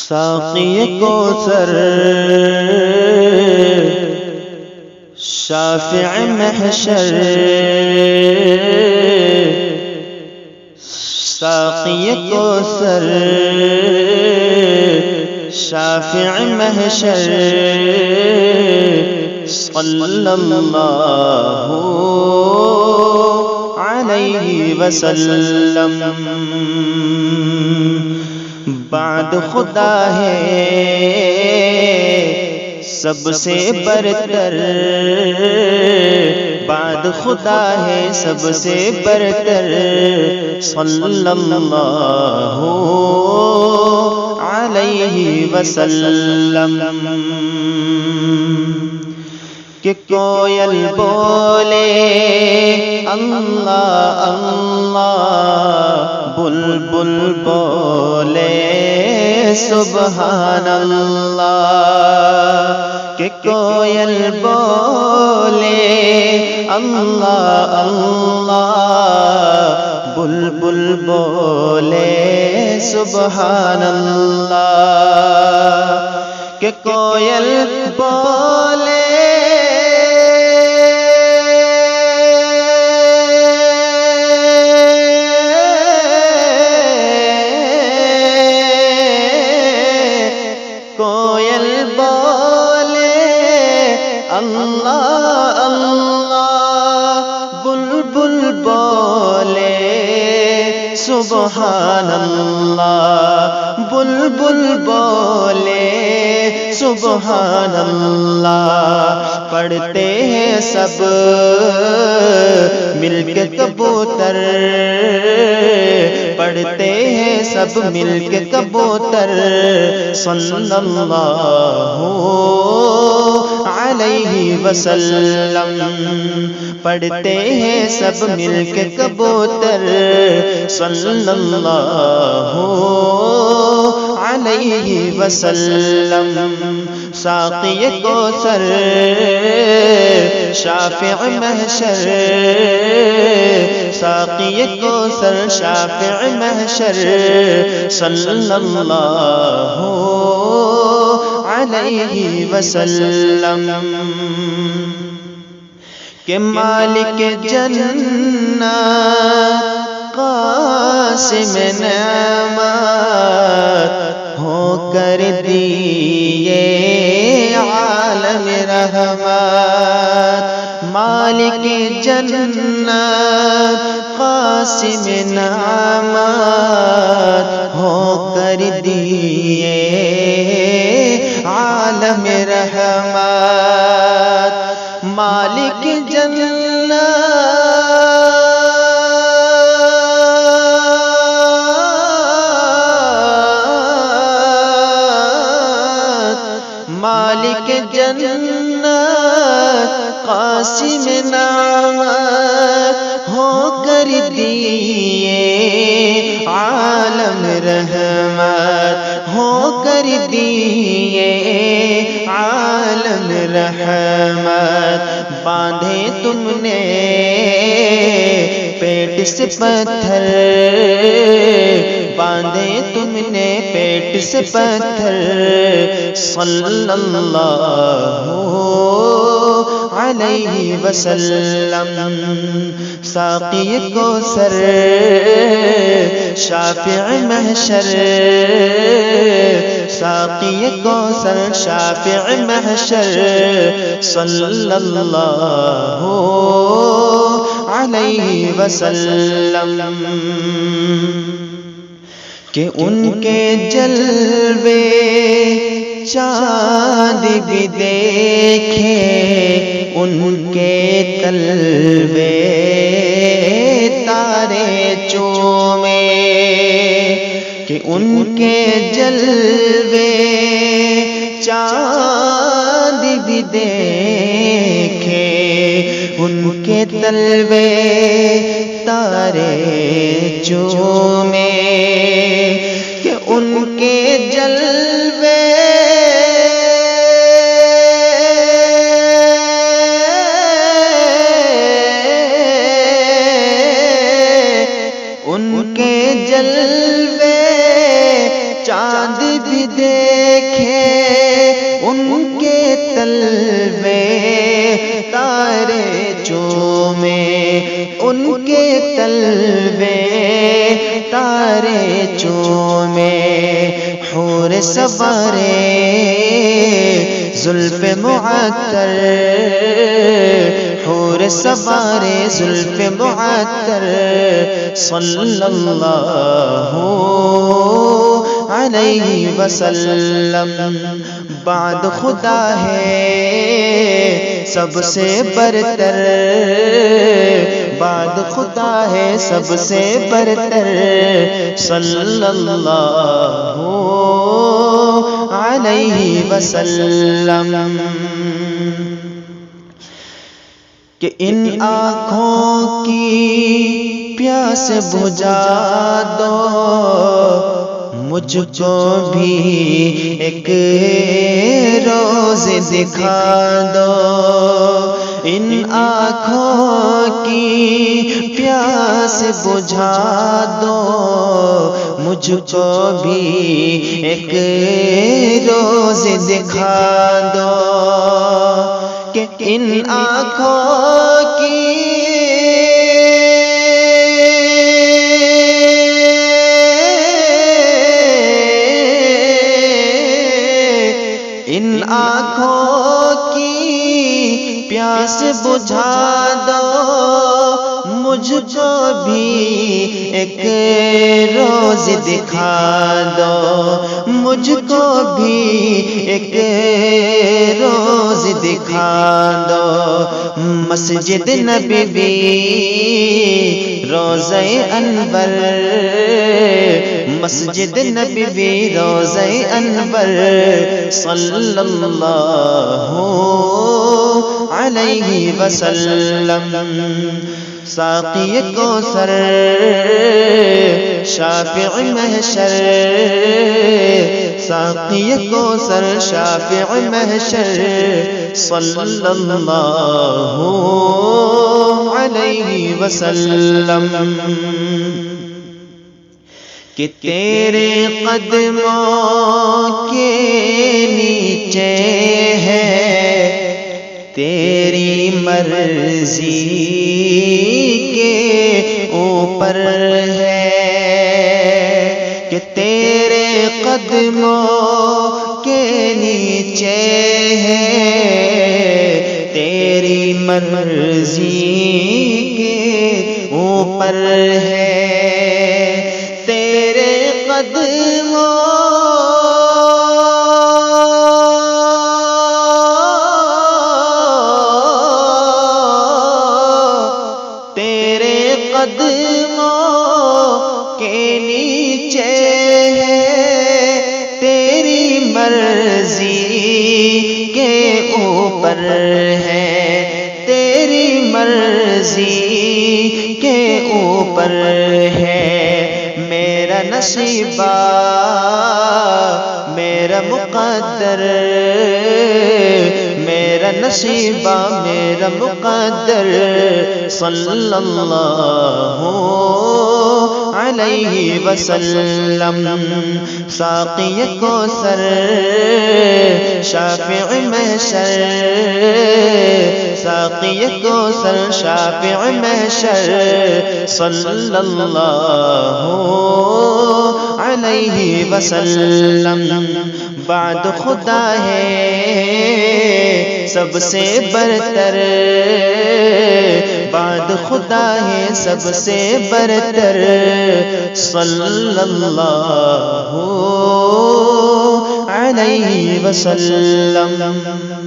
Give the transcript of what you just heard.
ساقی کوثر شافع محشر، ساقی کوثر شافع محشر، صلی اللہ علیہ وسلم۔ بعد خدا ہے سب سے برتر، بعد خدا ہے سب سے برتر، صلی اللہ علیہ وسلم۔ کہ کوئل بولے اللہ اللہ، بلبل بولے سبحان اللہ، کہ کوئل بولے اللہ اللہ، بلبل بولے سبحان اللہ، کہ کوئل بولے اللہ اللہ، بلبل بولے سبحان اللہ، بلبل بولے سبحان اللہ۔ پڑھتے ہیں سب مل کے کبوتر، پڑھتے ہیں سب مل کے کبوتر، صلی اللہ علیہ وسلم۔ پڑھتے ہیں سب مل کے کبوتر، صلی اللہ علیہ وسلم۔ ساقی کوثر شافع محشر، ساقی کوثر شافع محشر، صلی اللہ علیہ وسلم۔ کہ مالک جنت قاسم نعمت ہو کر دیے عالم رحمت، مالک جنت قاسم نعمت ہو کر دیے عالم رحمت، مالک جنت مالک جنت قاسم نعمت ہو کر دیے عالم رحمت، ہو کر دیے عالم رحمت۔ باندھے تم نے پیٹ سے پتھر، باندھے تم نے پیٹ سے پتھر، صلی اللہ علیہ وسلم۔ ساقی کوثر شافع محشر، ساقی کوثر شافع محشر، صلی اللہ علیہ وسلم۔ کہ ان کے جلوے چاند بھی دیکھے، ان کے تلوے تارے چومے، کہ ان کے جلوے چاند بھی دیکھے، ان کے تلوے تارے چومے، کہ ان کے جلوے ان کے جلوے چاند بھی دے تلوے تارے چومے، ان کے تلوے تارے چومے، حور سوارے زلف معطر، حور سوارے زلف معطر، صلی اللہ علیہ وسلم۔ بعد خدا ہے سب سے برتر، بعد خدا ہے سب سے برتر، صلی اللہ علیہ وسلم۔ کہ ان آنکھوں کی پیاس بجھا دو، مجھ کو بھی ایک روز دکھا دو، ان آنکھوں کی پیاس بجھا دو، مجھ کو بھی ایک روز دکھا دو، کہ ان آنکھوں کی آنکھوں کی پیاس بجھا دو، مجھ کو بھی ایک روز دکھا دو، مجھ کو بھی ایک روز دکھا دو، مسجد نبوی روضہ انور، مسجد نبوی روضہ انور، صلی اللہ علیہ وسلم۔ ساقی کوثر شافع محشر، ساقی کوثر شافع محشر، صلی اللہ علیہ وسلم۔ کہ تیرے قدموں کے نیچے ہے تیری مرضی کے اوپر ہے، کہ تیرے قدموں کے نیچے ہے تیری مرضی کے اوپر ہے، تیرے قدموں کے نیچے ہے تیری مرضی کے اوپر ہے، تیری مرضی کے اوپر ہے، میرا نصیبہ میرا مقدر، میرا نصیبہ میرا مقدر، صلی اللہ علیہ وسلم۔ ساقی کوثر شافع محشر، ساقی کوثر شافع محشر، صلی اللہ علیہ وسلم۔ بعد خدا ہے سب سے برتر، بعد خدا ہے سب سے برتر، صلی اللہ علیہ وسلم۔